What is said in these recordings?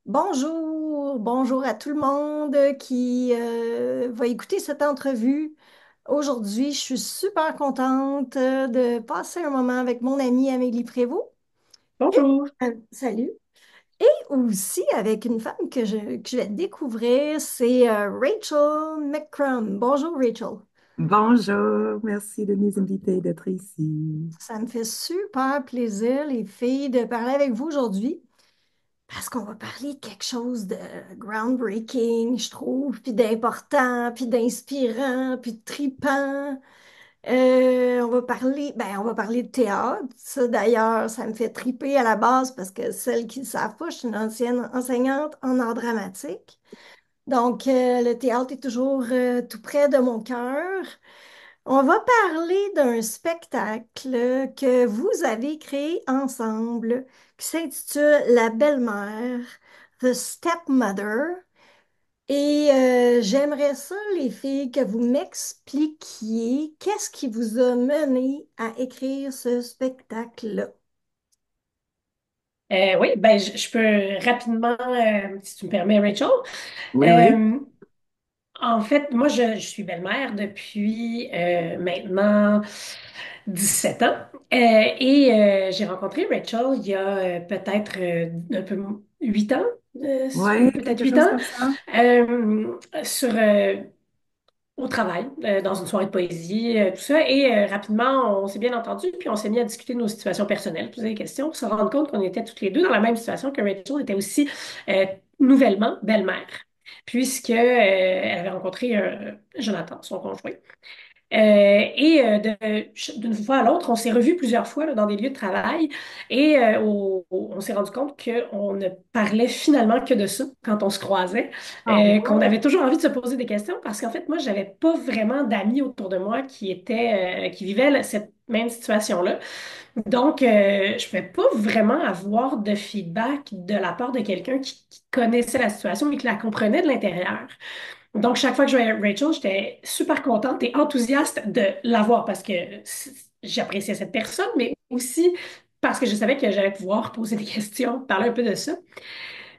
Bonjour, bonjour à tout le monde qui va écouter cette entrevue. Aujourd'hui, je suis super contente de passer un moment avec mon amie Amélie Prévost. Et, Bonjour. salut. Et aussi avec une femme que je vais découvrir, c'est Rachel McCrum. Bonjour Rachel. Bonjour, merci de nous inviter d'être ici. Ça me fait super plaisir, les filles, de parler avec vous aujourd'hui. Parce qu'on va parler de quelque chose de groundbreaking, je trouve, puis d'important, puis d'inspirant, puis de tripant. On va parler de théâtre. Ça, d'ailleurs, ça me fait triper à la base parce que celles qui ne le savent pas, je suis une ancienne enseignante en art dramatique. Donc, le théâtre est toujours tout près de mon cœur. On va parler d'un spectacle que vous avez créé ensemble qui s'intitule La belle-mère, The Stepmother. Et j'aimerais ça, les filles, que vous m'expliquiez qu'est-ce qui vous a mené à écrire ce spectacle-là. Oui, ben, je peux rapidement, si tu me permets, Rachel. Oui, oui. Euh, En fait, moi, je suis belle-mère depuis maintenant 17 ans. J'ai rencontré Rachel il y a peut-être un peu 8 ans, Oui, peut-être quelque 8 chose ans, comme ça. sur, au travail, dans une soirée de poésie, tout ça. Rapidement, on s'est bien entendu, puis on s'est mis à discuter de nos situations personnelles, poser des questions, pour se rendre compte qu'on était toutes les deux dans la même situation, que Rachel était aussi nouvellement belle-mère, puisque elle avait rencontré Jonathan, son conjoint. D'une fois à l'autre, on s'est revus plusieurs fois là, dans des lieux de travail on s'est rendu compte qu'on ne parlait finalement que de ça quand on se croisait, Ah qu'on ouais. avait toujours envie de se poser des questions parce qu'en fait, moi, j'avais pas vraiment d'amis autour de moi qui vivaient cette même situation-là. Donc, je ne pouvais pas vraiment avoir de feedback de la part de quelqu'un qui connaissait la situation et qui la comprenait de l'intérieur. Donc, chaque fois que je voyais Rachel, j'étais super contente et enthousiaste de la voir parce que j'appréciais cette personne, mais aussi parce que je savais que j'allais pouvoir poser des questions, parler un peu de ça.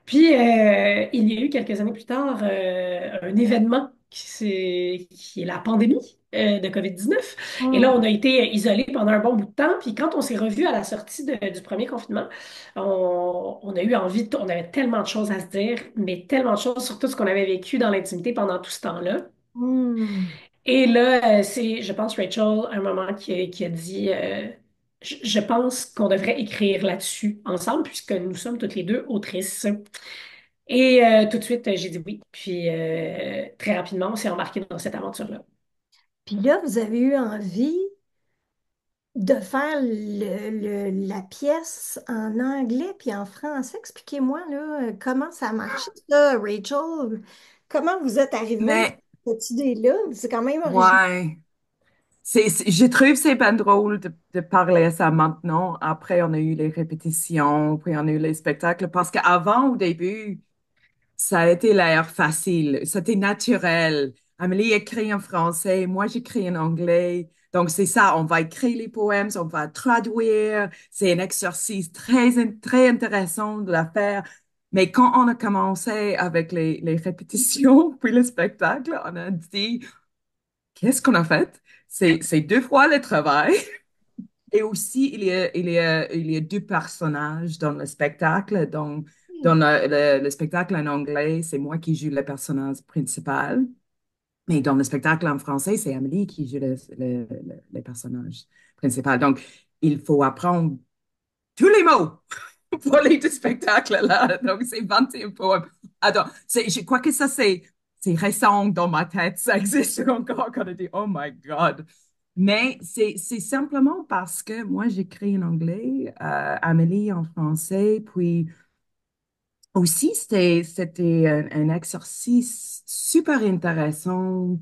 Puis, il y a eu quelques années plus tard un événement qui est la pandémie de COVID-19. Et là, Hmm. on a été isolés pendant un bon bout de temps. Puis, quand on s'est revus à la sortie du premier confinement, on a eu envie, on avait tellement de choses à se dire, mais tellement de choses sur tout ce qu'on avait vécu dans l'intimité pendant tout ce temps-là. Hmm. Et là, je pense, Rachel, à un moment qui a dit, je pense qu'on devrait écrire là-dessus ensemble, puisque nous sommes toutes les deux autrices. Tout de suite, j'ai dit oui. Puis très rapidement, on s'est embarqué dans cette aventure-là. Puis là, vous avez eu envie de faire la pièce en anglais puis en français. Expliquez-moi là, comment ça marche ça, Rachel. Comment vous êtes arrivée Mais, à cette idée-là? C'est quand même original. ouais, je trouve que c'est bien drôle de parler à ça maintenant. Après, on a eu les répétitions, puis on a eu les spectacles, parce qu'avant, au début, ça a été l'air facile, c'était naturel. Amélie écrit en français, moi j'écris en anglais. Donc c'est ça, on va écrire les poèmes, on va traduire. C'est un exercice très intéressant de la faire. Mais quand on a commencé avec les répétitions, puis le spectacle, on a dit, qu'est-ce qu'on a fait? C'est deux fois le travail. Et aussi, il y a deux personnages dans le spectacle. Dans le spectacle en anglais, c'est moi qui joue le personnage principal. Mais dans le spectacle en français, c'est Amélie qui joue le personnage principal. Donc, il faut apprendre tous les mots pour les deux spectacles-là. Donc, c'est 21 poèmes. Attends, je crois que ça, c'est récent dans ma tête. Ça existe encore quand on dit, oh my God. Mais c'est simplement parce que moi, j'écris en anglais, Amélie en français, puis aussi, c'était un exercice super intéressant.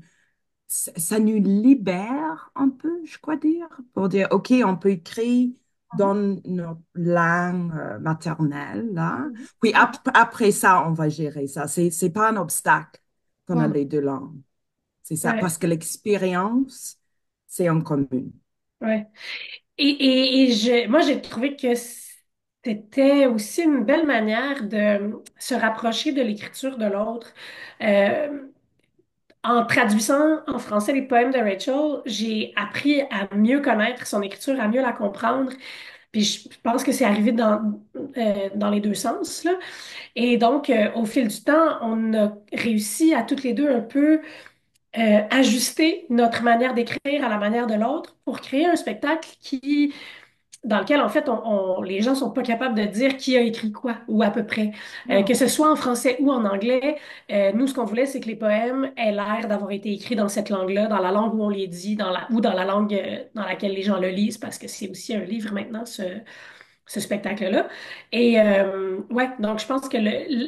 Ça nous libère un peu, je crois dire, pour dire, OK, on peut écrire dans notre langue maternelle, là. Mhm. Puis Mhm. après ça, on va gérer ça. C'est pas un obstacle qu'on a Mhm. les deux langues. C'est ça, Ouais, parce que l'expérience, c'est en commun. ouais. Moi, j'ai trouvé que C'était aussi une belle manière de se rapprocher de l'écriture de l'autre. Euh, En traduisant en français les poèmes de Rachel, j'ai appris à mieux connaître son écriture, à mieux la comprendre. Puis je pense que c'est arrivé dans les deux sens, là. Et donc, au fil du temps, on a réussi à toutes les deux un peu ajuster notre manière d'écrire à la manière de l'autre pour créer un spectacle dans lequel, en fait, les gens sont pas capables de dire qui a écrit quoi, ou à peu près. Que ce soit en français ou en anglais, nous, ce qu'on voulait, c'est que les poèmes aient l'air d'avoir été écrits dans cette langue-là, dans la langue où on les dit, ou dans la langue dans laquelle les gens le lisent, parce que c'est aussi un livre maintenant, ce spectacle-là. Et ouais, donc je pense que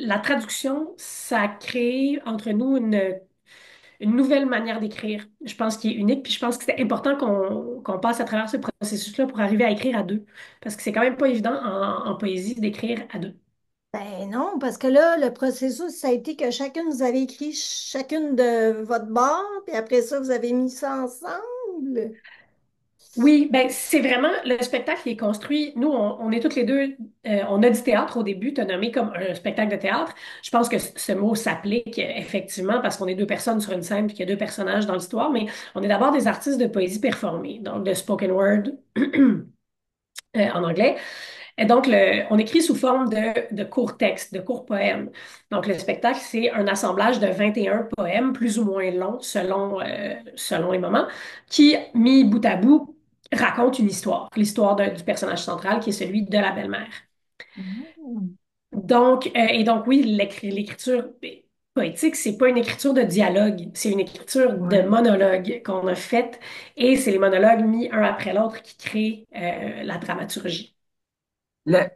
la traduction, ça crée entre nous une nouvelle manière d'écrire, je pense, qui est unique. Puis je pense que c'est important qu'on passe à travers ce processus-là pour arriver à écrire à deux. Parce que c'est quand même pas évident en poésie d'écrire à deux. Ben non, parce que là, le processus, ça a été que chacune, vous avez écrit chacune de votre bord, puis après ça, vous avez mis ça ensemble. Oui, ben c'est vraiment, le spectacle qui est construit, nous, on est toutes les deux, on a du théâtre au début, tu as nommé comme un spectacle de théâtre. Je pense que ce mot s'applique effectivement parce qu'on est deux personnes sur une scène puis qu'il y a deux personnages dans l'histoire, mais on est d'abord des artistes de poésie performée, donc de spoken word en anglais. Et donc, on écrit sous forme de courts textes, de courts poèmes. Donc, le spectacle, c'est un assemblage de 21 poèmes, plus ou moins longs, selon les moments, qui, mis bout à bout, racontent une histoire. L'histoire du personnage central, qui est celui de la belle-mère. Mhm. Donc, oui, l'écriture poétique, c'est pas une écriture de dialogue, c'est une écriture de Ouais. monologue qu'on a faite, et c'est les monologues mis un après l'autre qui créent la dramaturgie.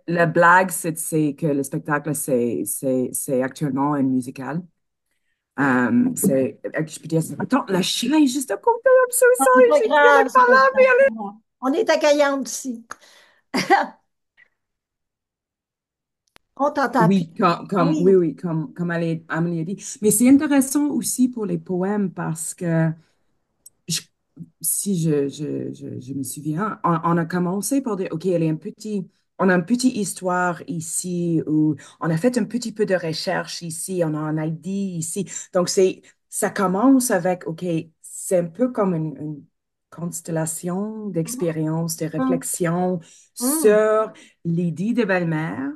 La blague, c'est que le spectacle, c'est actuellement un musical. Je peux dire, attends, le chien est juste à côté. I'm so Ah, c'est sorry, pas j'ai dit d'aller grave, c'est par pas là, mais grave. On est accueillante ici. On t'entend plus. oui, oui, Oui. oui, comme Amélie a dit. Mais c'est intéressant aussi pour les poèmes parce que je- si je me souviens, on a commencé par dire, OK, on a une petite histoire ici, ou on a fait un petit peu de recherche ici, on a un ID ici. Donc, ça commence avec, OK, c'est un peu comme une constellation d'expériences, de Hum, réflexions hum, sur l'idée de belle-mère,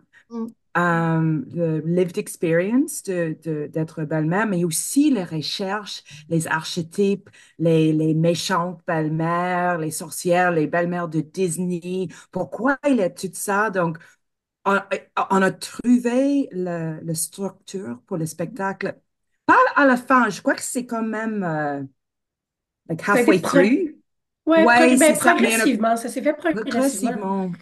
hum, le lived experience d'être belle-mère, mais aussi les recherches, les archétypes, les méchantes belles-mères, les sorcières, les belles-mères de Disney. Pourquoi il y a tout ça? Donc, on, on a trouvé la structure pour le spectacle. Pas à la fin, je crois que c'est quand même like Ça a été halfway through. ouais, Ouais, c'est ça, mais on a progressivement, ça s'est fait progressivement. progressivement.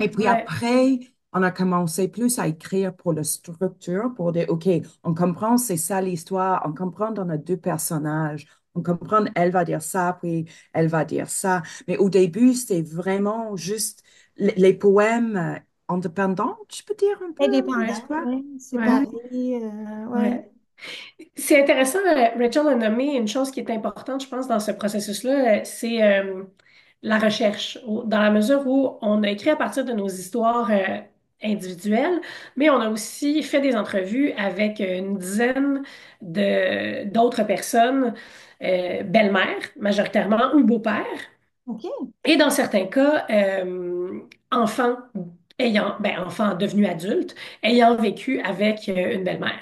Et puis Ouais. après, on a commencé plus à écrire pour la structure, pour dire, OK, on comprend, c'est ça l'histoire, on comprend dans nos deux personnages, on comprend, elle va dire ça, puis elle va dire ça. Mais au début, c'était vraiment juste les poèmes indépendants, je peux dire un peu, Ouais, n'est-ce Indépendant, pas? oui, ouais, séparé, ouais. ouais. C'est intéressant, Rachel a nommé une chose qui est importante, je pense, dans ce processus-là, c'est la recherche, dans la mesure où on a écrit à partir de nos histoires individuelles, mais on a aussi fait des entrevues avec une dizaine d'autres personnes, belles-mères majoritairement, ou beaux-pères, OK. et dans certains cas, enfants enfants devenus adultes, ayant vécu avec une belle-mère.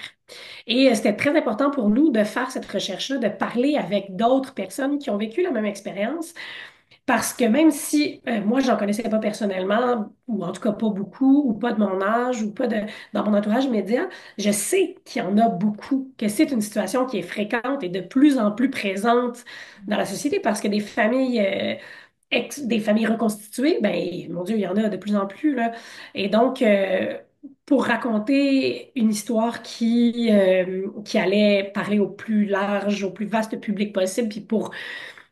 Et c'était très important pour nous de faire cette recherche-là, de parler avec d'autres personnes qui ont vécu la même expérience, parce que même si moi, j'en connaissais pas personnellement, ou en tout cas pas beaucoup, ou pas de mon âge, ou pas dans mon entourage immédiat, je sais qu'il y en a beaucoup, que c'est une situation qui est fréquente et de plus en plus présente dans la société, parce que des familles reconstituées, ben, mon Dieu, il y en a de plus en plus, là. Et donc, pour raconter une histoire qui allait parler au plus large, au plus vaste public possible, puis pour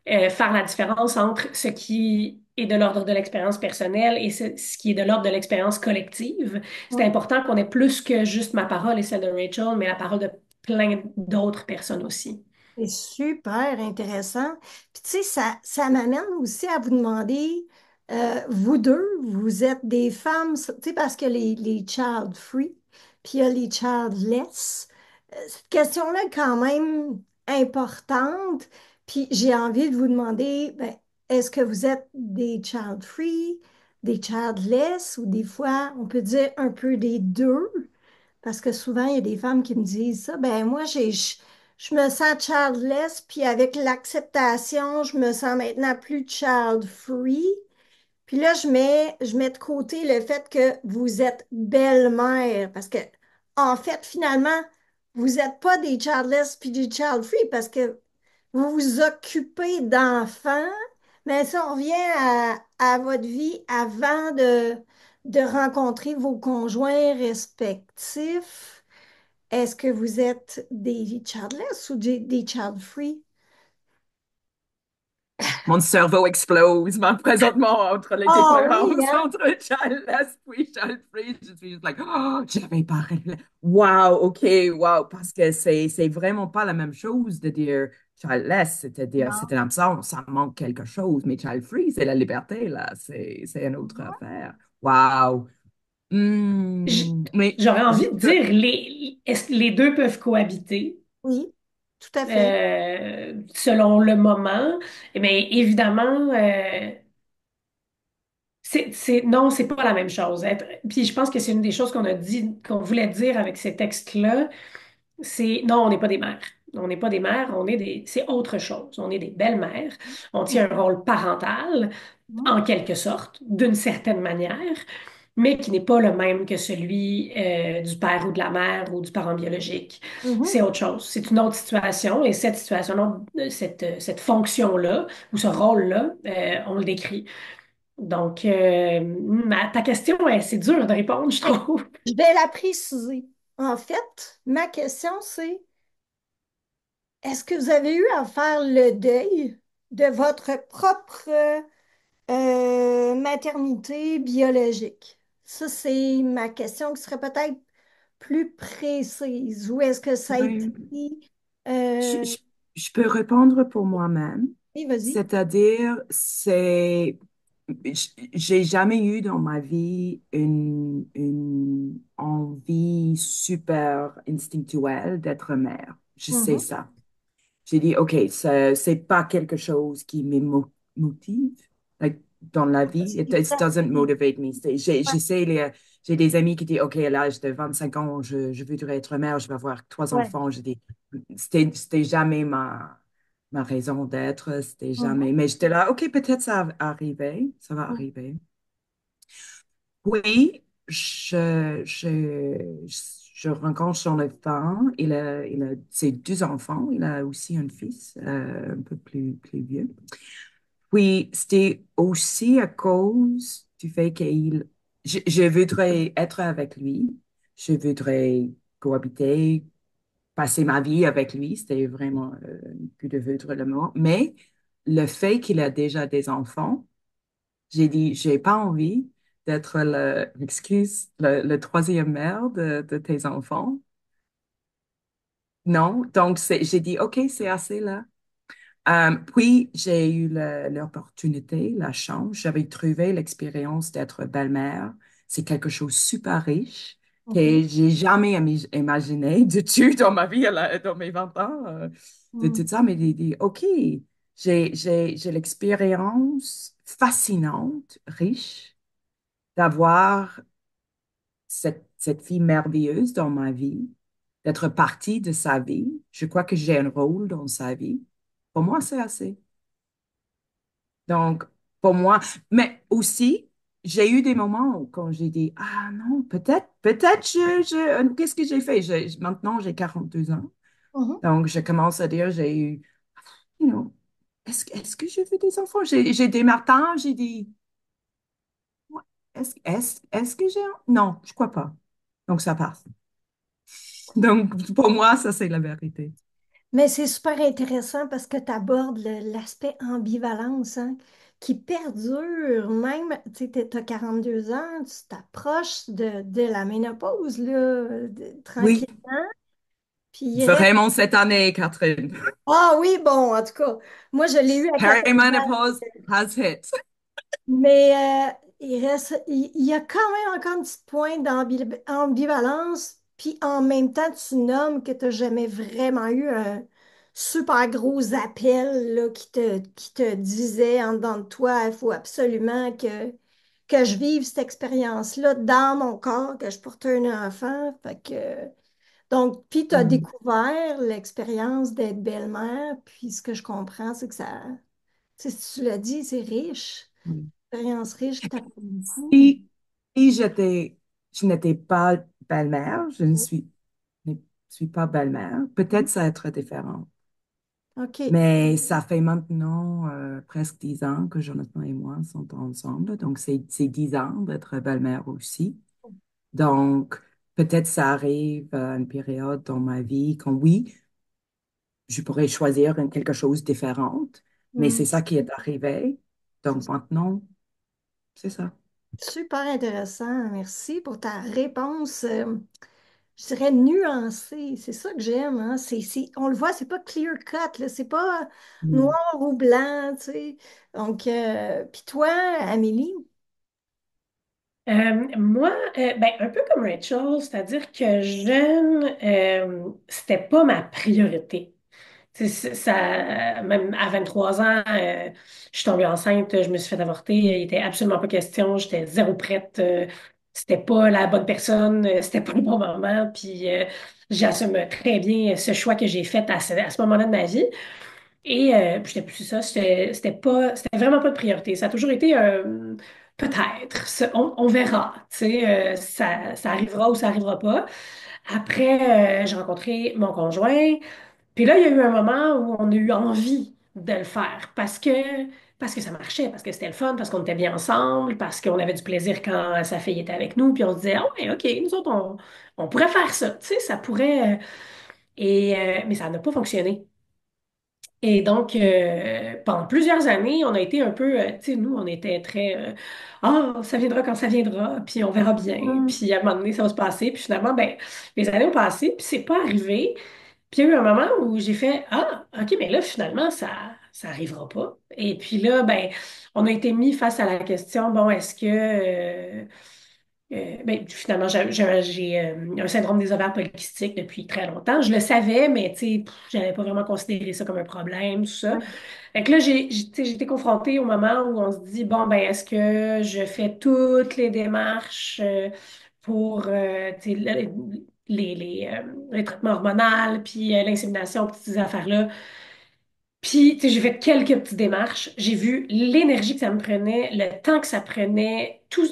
faire la différence entre ce qui est de l'ordre de l'expérience personnelle et ce qui est de l'ordre de l'expérience collective, c'est Ouais. important qu'on ait plus que juste ma parole et celle de Rachel, mais la parole de plein d'autres personnes aussi. C'est super intéressant. Puis tu sais, ça m'amène aussi à vous demander, Vous deux, vous êtes des femmes, tu sais, parce que les child free, puis il y a les childless. Cette question-là est quand même importante. Puis j'ai envie de vous demander, ben, est-ce que vous êtes des child free, des childless, ou des fois, on peut dire un peu des deux? Parce que souvent, il y a des femmes qui me disent ça. Ben, moi, je me sens childless, puis avec l'acceptation, je me sens maintenant plus child free. Puis là, je mets de côté le fait que vous êtes belle-mère, parce que, en fait, finalement, vous n'êtes pas des childless puis des child-free, parce que vous vous occupez d'enfants, mais si on revient à votre vie avant de rencontrer vos conjoints respectifs, est-ce que vous êtes des childless ou des child-free? Mon cerveau explose présentement entre les Ah oui, différences hein? entre childless puis child free. Je suis juste like, oh, j'avais pas réalisé. Wow, OK, wow, parce que c'est vraiment pas la même chose de dire childless, c'est-à-dire c'est Non. une absence, ça manque quelque chose, mais child free, c'est la liberté, là, c'est une autre affaire. Wow. J- Mais J'aurais je envie de peux, dire, est-ce que les deux peuvent cohabiter Oui, tout à fait. selon le moment? Mais évidemment, non, c'est pas la même chose. Puis je pense que c'est une des choses qu'on a dit, qu'on voulait dire avec ces textes-là, c'est non, on n'est pas des mères. On n'est pas des mères, c'est autre chose. On est des belles-mères. On tient un rôle parental, Mhm. en quelque sorte, d'une certaine manière, mais qui n'est pas le même que celui du père ou de la mère ou du parent biologique. Mhm. C'est autre chose. C'est une autre situation et cette situation-là, cette fonction-là ou ce rôle-là, on le décrit. Donc, ta question, c'est dur de répondre, je Ben, trouve. je vais la préciser. En fait, ma question, c'est, est-ce que vous avez eu à faire le deuil de votre propre maternité biologique? Ça, c'est ma question qui serait peut-être plus précise. Ou est-ce que ça a été... ouais, je, euh, je- je peux répondre pour moi-même. oui, vas-y. C'est-à-dire, j'ai jamais eu dans ma vie une envie super instinctuelle d'être mère. Je sais Mhm. ça. J'ai dit, OK, c'est pas quelque chose qui me motive like, dans la vie. C'est It doesn't facile. motivate me. Ouais, J'ai des amis qui disent, OK, à l'âge de 25 ans, je voudrais être mère, je vais avoir trois ouais. enfants. Je dis, c'était jamais ma raison d'être, c'était Mhm. jamais. Mais j'étais là, OK, peut-être ça va arriver, ça va Mhm. arriver. Oui, je rencontre son enfant. Il a ses deux enfants. Il a aussi un fils un peu plus vieux. Oui, c'était aussi à cause du fait je voudrais être avec lui. Je voudrais cohabiter, passer ma vie avec lui. C'était vraiment que de vouloir le mot. Mais le fait qu'il a déjà des enfants, j'ai dit, j'ai pas envie d'être le troisième mère de tes enfants. Non. Donc, j'ai dit, OK, c'est assez là. Puis, j'ai eu l'opportunité, la chance. J'avais trouvé l'expérience d'être belle-mère. C'est quelque chose de super riche Mhm. que j'ai jamais imaginé du tout dans ma vie, dans mes 20 ans, de tout Mhm. ça. Mais j'ai dit, OK, j'ai l'expérience fascinante, riche d'avoir cette fille merveilleuse dans ma vie, d'être partie de sa vie. Je crois que j'ai un rôle dans sa vie. Pour moi, c'est assez. Donc, pour moi, mais aussi, j'ai eu des moments où quand j'ai dit, ah non, peut-être, qu'est-ce que j'ai fait? Maintenant, j'ai 42 ans. Mhm. Donc, je commence à dire, j'ai eu, you know, est-ce que je veux des enfants? J'ai des matins, j'ai dit, ouais, est-ce que j'ai, non, je crois pas. Donc, ça passe. Donc, pour moi, ça, c'est la vérité. Mais c'est super intéressant parce que tu abordes l'aspect ambivalence, hein, qui perdure même, tu sais, tu as 42 ans, tu t'approches de la ménopause, là, Oui, tranquillement. Puis il reste... vraiment cette année, Catherine. Ah oui, bon, en tout cas, moi, je l'ai eu à 14 ans. Perimenopause has hit. Mais il y a quand même encore un petit point d'ambivalence, puis en même temps, tu nommes que tu n'as jamais vraiment eu un super gros appel là, qui te disait en dedans de toi, il faut absolument que je vive cette expérience-là dans mon corps, que je porte un enfant. Donc, puis tu as Mm. découvert l'expérience d'être belle-mère, puis ce que je comprends, c'est que ça, tu sais, si tu l'as dit, c'est riche, Mm. expérience riche qui t'apprend beaucoup. Si, si je n'étais pas belle-mère, ne suis pas belle-mère, Mhm. peut-être ça va être différent. OK. Mais ça fait maintenant presque 10 ans que Jonathan et moi sommes ensemble. Donc, c'est 10 ans d'être belle-mère aussi. Donc, peut-être ça arrive à une période dans ma vie quand oui, je pourrais choisir quelque chose de différent. Mais Mhm. c'est ça qui est arrivé. C'est Donc, maintenant, c'est ça. super intéressant. Merci pour ta réponse, je dirais nuancée. C'est ça que j'aime, hein. On le voit, c'est pas clear cut, là. C'est pas noir Mm. ou blanc, tu sais. Donc, puis toi, Amélie? Moi, ben, un peu comme Rachel, c'est-à-dire que jeune, c'était pas ma priorité. Tu sais, ça, même à 23 ans, je suis tombée enceinte, je me suis fait avorter, il était absolument pas question, j'étais zéro prête, c'était pas la bonne personne, c'était pas le bon moment, puis j'assume très bien ce choix que j'ai fait à ce moment-là de ma vie. Et puis j'étais plus ça, c'était vraiment pas de priorité. Ça a toujours été peut-être, on verra, tu sais, ça arrivera ou ça arrivera pas. Après, j'ai rencontré mon conjoint. Puis là, il y a eu un moment où on a eu envie de le faire parce que ça marchait, parce que c'était le fun, parce qu'on était bien ensemble, parce qu'on avait du plaisir quand sa fille était avec nous, puis on se disait, ah ouais, OK, nous autres, on pourrait faire ça, tu sais, ça pourrait. Mais ça n'a pas fonctionné. Et donc, pendant plusieurs années, on a été un peu, tu sais, nous, on était très, ah, ça viendra quand ça viendra, puis on verra bien, Mhm. puis à un moment donné, ça va se passer, puis finalement, ben, les années ont passé, puis c'est pas arrivé. Puis il y a eu un moment où j'ai fait, ah, OK, mais là, finalement, ça arrivera pas. Et puis là, ben, on a été mis face à la question, bon, est-ce que, ben, finalement, j'ai un syndrome des ovaires polykystiques depuis très longtemps. Je le savais, mais tu sais, j'avais pas vraiment considéré ça comme un problème, tout ça. Ouais. Fait que là, tu sais, j'ai été confrontée au moment où on se dit, bon, ben, est-ce que je fais toutes les démarches pour tu sais, les traitements hormonaux, puis l'insémination, toutes ces affaires-là. Puis, tu sais, j'ai fait quelques petites démarches. J'ai vu l'énergie que ça me prenait, le temps que ça prenait, tout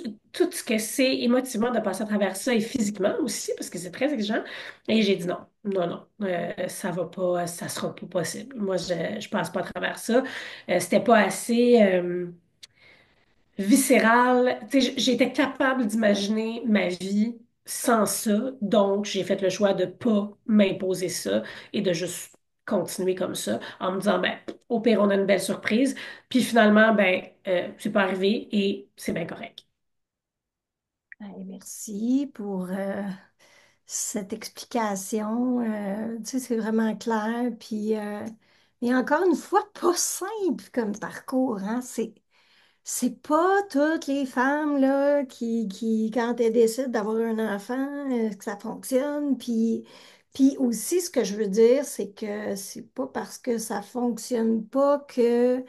ce que c'est émotivement de passer à travers ça et physiquement aussi, parce que c'est très exigeant. Et j'ai dit non, non, non, ça va pas, ça sera pas possible. Moi, je passe pas à travers ça. C'était pas assez. Viscérale. Tu sais, j'étais capable d'imaginer ma vie sans ça, donc j'ai fait le choix de pas m'imposer ça et de juste continuer comme ça en me disant, ben, au pire, on a une belle surprise. Puis finalement, ben, c'est pas arrivé et c'est bien correct. Allez, merci pour cette explication. Tu sais, c'est vraiment clair. Puis, et encore une fois, pas simple comme parcours, hein. C'est pas toutes les femmes là, quand elles décident d'avoir un enfant, que ça fonctionne. Puis aussi, ce que je veux dire, c'est que c'est pas parce que ça fonctionne pas que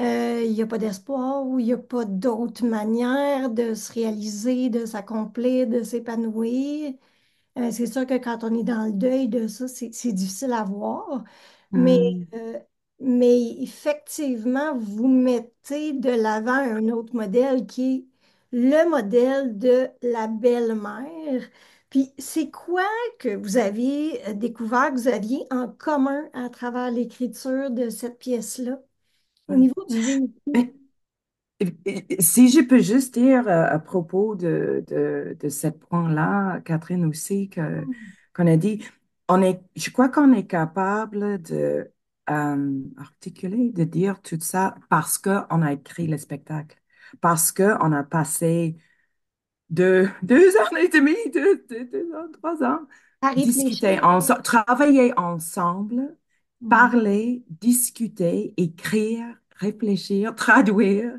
il n'y a pas d'espoir ou il n'y a pas d'autre manière de se réaliser, de s'accomplir, de s'épanouir. C'est sûr que quand on est dans le deuil de ça, c'est difficile à voir. Mais, Mm. euh, mais effectivement, vous mettez de l'avant un autre modèle qui est le modèle de la belle-mère. Puis c'est quoi que vous aviez découvert, que vous aviez en commun à travers l'écriture de cette pièce-là, au Ouais. niveau du véhicule? Mais, si je peux juste dire à propos de ce point-là, Catherine aussi, qu'on a dit, je crois qu'on est capable de articuler, de dire tout ça parce qu'on a écrit le spectacle, parce qu'on a passé 2 ans et demi, 2 ans, 3 ans, À réfléchir. discuter ensemble, travailler ensemble, Mhm. parler, discuter, écrire, réfléchir, traduire,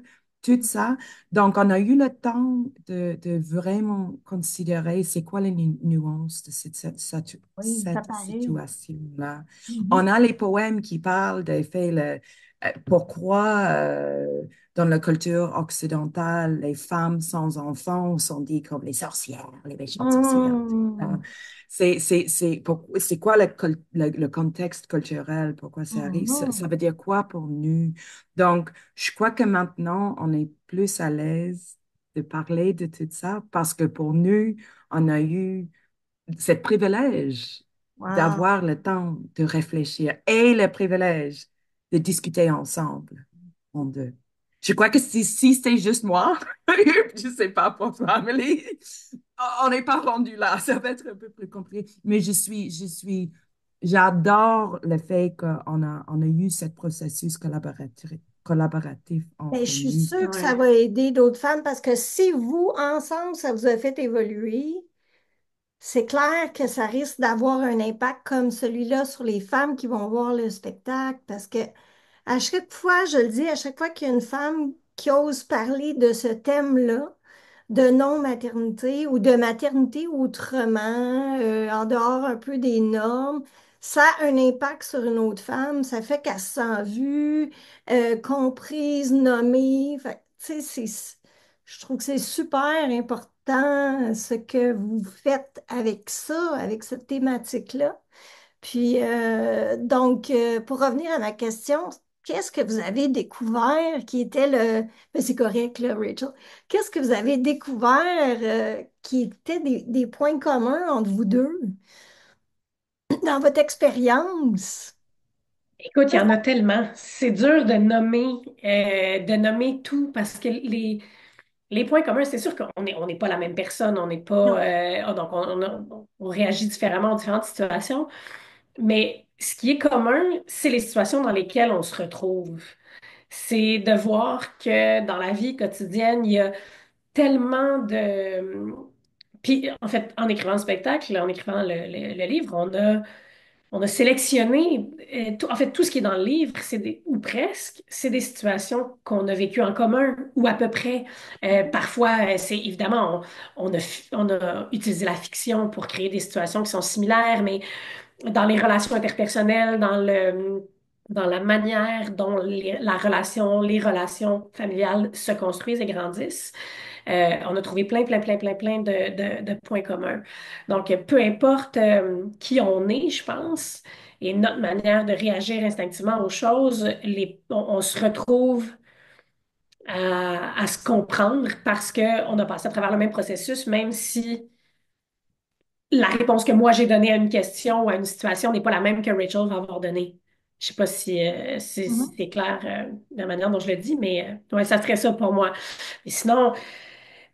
tout ça. Donc, on a eu le temps de vraiment considérer c'est quoi les nuances de Oui, ça cette paraît. situation-là. Mhm. On a les poèmes qui parlent des faits, pourquoi dans la culture occidentale, les femmes sans enfants sont dites comme les sorcières, les méchantes sorcières. Hum, C'est quoi le contexte culturel, pourquoi ça arrive? Ça mhm. veut dire quoi pour nous? Donc, je crois que maintenant, on est plus à l'aise de parler de tout ça parce que pour nous, on a eu ce privilège Wow. d'avoir le temps de réfléchir et le privilège de discuter ensemble en deux. Je crois que si c'était juste moi, je sais pas pour toi, Amélie, on n'est pas rendu là. Ça va être un peu plus compliqué. Mais j'adore le fait on a eu ce processus collaboratif Ben, entre je suis nous. sûre que ça Ouais. va aider d'autres femmes parce que si vous, ensemble, ça vous a fait évoluer, c'est clair que ça risque d'avoir un impact comme celui-là sur les femmes qui vont voir le spectacle parce que à chaque fois, je le dis, à chaque fois qu'il y a une femme qui ose parler de ce thème-là, de non-maternité ou de maternité autrement, en dehors un peu des normes, ça a un impact sur une autre femme. Ça fait qu'elle se sent vue, comprise, nommée. Fait, tu sais, je trouve que c'est super important ce que vous faites avec ça, avec cette thématique-là. Puis, pour revenir à ma question, qu'est-ce que vous avez découvert qui était le... Ben, c'est correct, là, Rachel. Qu'est-ce que vous avez découvert qui était des points communs entre vous deux dans votre expérience? Écoute, il y en a tellement. C'est dur de nommer tout parce que les points communs, c'est sûr on n'est pas la même personne, on n'est pas, Non. donc on réagit différemment aux différentes situations. Mais ce qui est commun, c'est les situations dans lesquelles on se retrouve. C'est de voir que dans la vie quotidienne, il y a tellement de... Puis, en fait, en écrivant le spectacle, en écrivant le livre, on a sélectionné, en fait, tout ce qui est dans le livre, ou presque, c'est des situations qu'on a vécues en commun, ou à peu près. Parfois, c'est évidemment, on a utilisé la fiction pour créer des situations qui sont similaires, mais dans les relations interpersonnelles, dans la manière dont les relations familiales se construisent et grandissent. On a trouvé plein de points communs. Donc, peu importe qui on est, je pense, et notre manière de réagir instinctivement aux choses, on se retrouve à se comprendre parce qu'on a passé à travers le même processus, même si la réponse que moi j'ai donnée à une question ou à une situation n'est pas la même que Rachel va avoir donnée. Je sais pas si Mhm. c'est clair de la manière dont je le dis, mais ouais, ça serait ça pour moi. Et sinon,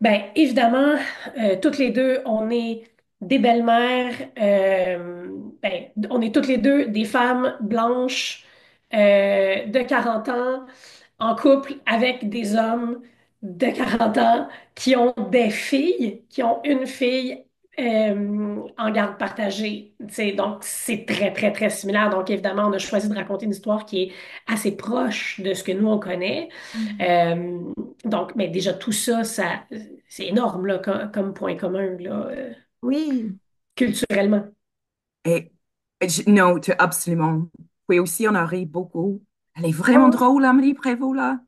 ben évidemment, toutes les deux, on est des belles-mères, ben, on est toutes les deux des femmes blanches de 40 ans en couple avec des hommes de 40 ans qui ont des filles, qui ont une fille en garde partagée. Tu sais, donc, c'est très similaire. Donc, évidemment, on a choisi de raconter une histoire qui est assez proche de ce que nous, on connaît. Euh, donc, mais déjà, tout ça, c'est énorme là, comme point commun là, Oui. culturellement. Et, non, tu absolument. Oui, aussi, on a ri beaucoup. Elle est Ah vraiment oui. drôle, Amélie Prévost, là.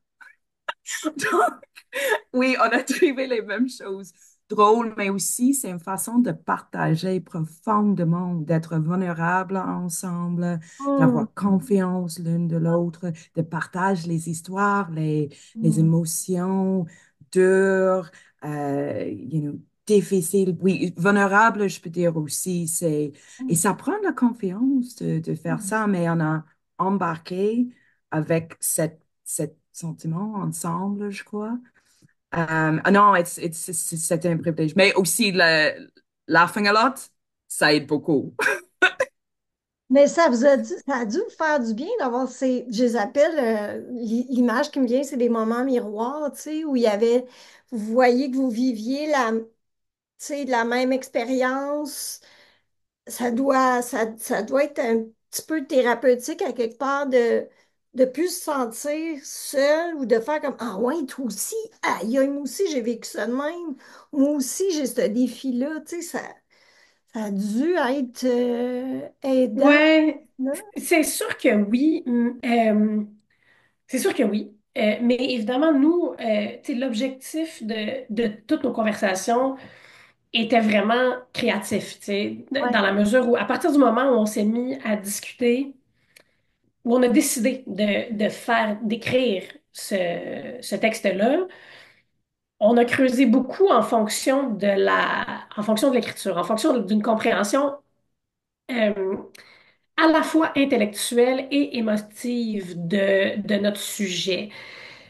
Oui, on a trouvé les mêmes choses. Drôle, mais aussi c'est une façon de partager profondément, d'être vulnérable ensemble, Hum, d'avoir confiance l'une de l'autre, de partager les histoires, les hum, émotions dures, difficiles. Oui, vulnérable, je peux dire aussi, et hum, ça prend de la confiance de faire hum. ça, mais on a embarqué avec cet sentiment ensemble, je crois. Non, c'était un privilège. Mais aussi, laughing a lot, ça aide beaucoup. Mais ça a dû vous faire du bien d'avoir je les appelle, l'image qui me vient, c'est des moments miroirs, tu sais, où il y avait, vous voyez que vous viviez tu sais, la même expérience. Ça doit être un petit peu thérapeutique à quelque part de plus se sentir seul ou de faire comme ah ouais, toi aussi, aïe, aïe, moi aussi j'ai vécu ça de même, moi aussi j'ai ce défi-là, tu sais, ça a dû être aidant, Ouais, là. c'est sûr que oui. C'est sûr que oui. Mais évidemment, nous, tu sais, l'objectif de toutes nos conversations était vraiment créatif, tu sais, Ouais, dans la mesure où, à partir du moment où on s'est mis à discuter, où on a décidé d'écrire ce texte-là, on a creusé beaucoup en fonction de l'écriture, en fonction d'une compréhension euh, à la fois intellectuelle et émotive de notre sujet.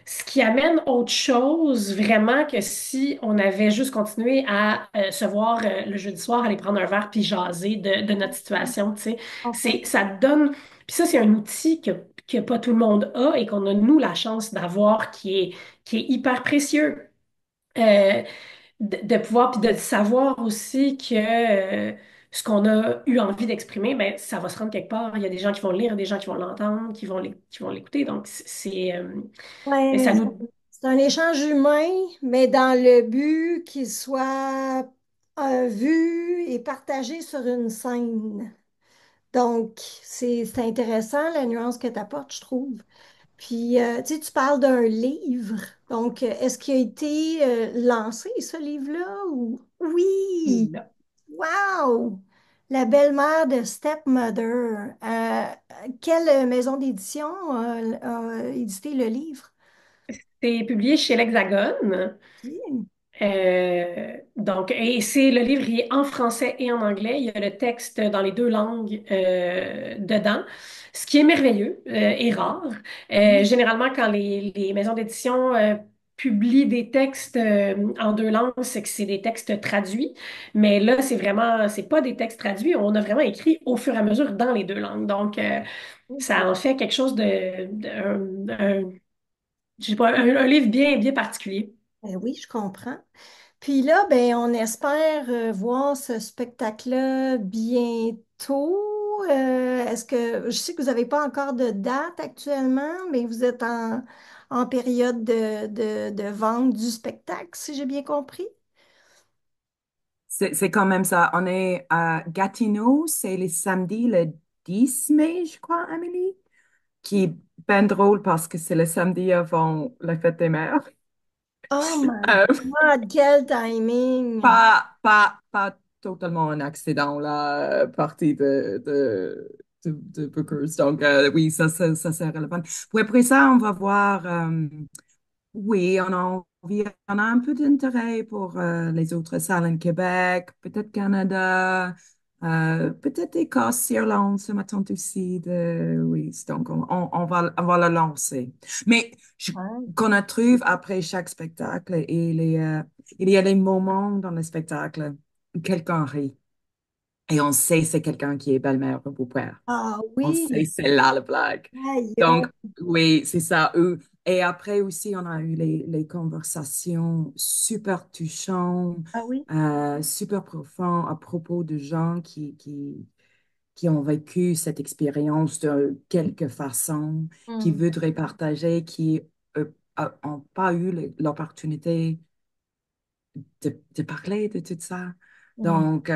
Ce qui amène autre chose vraiment que si on avait juste continué à se voir le jeudi soir, aller prendre un verre puis jaser de notre situation, tu sais. enfin, Ça donne... Puis ça, c'est un outil que pas tout le monde a et qu'on a, nous, la chance d'avoir qui est hyper précieux. Euh, de pouvoir, puis de savoir aussi que ce qu'on a eu envie d'exprimer, ben, ça va se rendre quelque part. Il y a des gens qui vont le lire, des gens qui vont l'entendre, qui vont l'écouter. Donc, mais ouais, ça nous... c'est un échange humain, mais dans le but qu'il soit vu et partagé sur une scène. Donc, c'est intéressant la nuance que tu apportes, je trouve. Puis, tu sais, tu parles d'un livre. Donc, est-ce qu'il a été lancé, ce livre-là? Ou... Oui! Wow! La belle-mère de Stepmother. Quelle maison d'édition a édité le livre? C'est publié chez l'Hexagone. Ok. Donc, et c'est le livre, il est en français et en anglais. Il y a le texte dans les deux langues dedans, ce qui est merveilleux et rare. Généralement, quand les maisons d'édition publient des textes en deux langues, c'est que c'est des textes traduits. Mais là, c'est pas des textes traduits. On a vraiment écrit au fur et à mesure dans les deux langues. Donc, ça en fait quelque chose je sais pas, un livre bien particulier. Ben oui, je comprends. Puis là, ben, on espère voir ce spectacle-là bientôt. Est-ce que je sais que vous n'avez pas encore de date actuellement, mais vous êtes en période de vente du spectacle, si j'ai bien compris? C'est quand même ça. On est à Gatineau, c'est le samedi le 10 mai, je crois, Amélie, qui est bien drôle parce que c'est le samedi avant la fête des mères. Oh my Euh, God, quel timing! pas totalement un accident, là, partie de Bookers. Donc, oui, ça c'est relevant. Puis après ça, on va voir. Oui, on a envie, on a un peu d'intérêt pour les autres salles en Québec, peut-être Canada, peut-être Écosse, Irlande, ça m'attend aussi oui, donc on va la lancer. Mais Ouais. qu'on a trouve après chaque spectacle, il y a des moments dans le spectacle où quelqu'un rit et on sait c'est quelqu'un qui est belle-mère ou beau-père. Ah On sait, oui! c'est là la blague. Aïe, Donc, aïe. oui, c'est ça. Et après aussi, on a eu les conversations super touchantes, Ah oui? super profondes à propos de gens qui ont vécu cette expérience de quelque façon, qui Hmm. voudraient partager, qui n'ont pas eu l'opportunité de parler de tout ça. Hmm. Donc,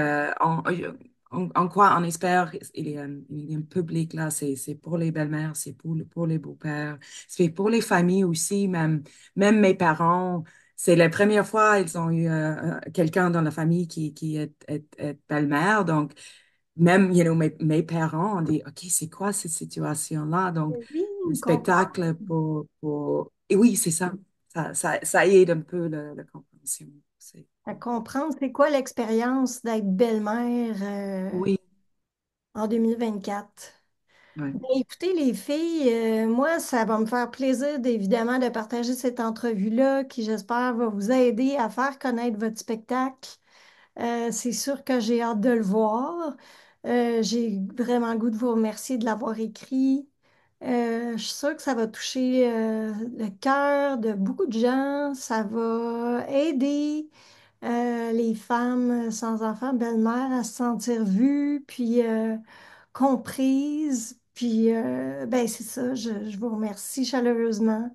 on croit, on espère, il y a un public là, c'est pour les belles-mères, c'est pour les beaux-pères, c'est pour les familles aussi, même mes parents, c'est la première fois ils ont eu quelqu'un dans la famille qui est belle-mère. Donc, même, mes parents ont dit, OK, c'est quoi cette situation-là? Donc, Oui, le comprendre. spectacle Et oui, c'est ça. Ça aide un peu la compréhension. À comprendre c'est quoi l'expérience d'être belle-mère Oui, en 2024. ouais. Ben, écoutez, les filles, moi, ça va me faire plaisir, évidemment, de partager cette entrevue-là qui, j'espère, va vous aider à faire connaître votre spectacle. C'est sûr que j'ai hâte de le voir. J'ai vraiment le goût de vous remercier de l'avoir écrit. Je suis sûre que ça va toucher le cœur de beaucoup de gens. Ça va aider les femmes sans enfants, belles-mères, à se sentir vues, puis comprises. Puis, ben, c'est ça, je vous remercie chaleureusement.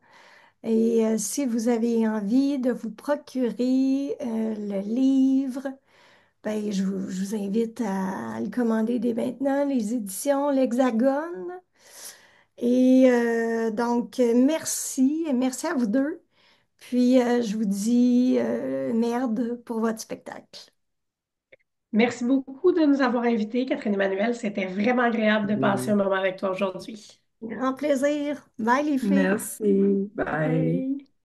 Et si vous avez envie de vous procurer le livre, ben, je vous invite à le commander dès maintenant, les éditions L'Hexagone. Et donc, merci, et merci à vous deux. Puis, je vous dis merde pour votre spectacle. Merci beaucoup de nous avoir invités, Catherine Emmanuel. C'était vraiment agréable de passer un Oui. moment avec toi aujourd'hui. Grand plaisir. Bye les filles. Merci. Bye. Bye.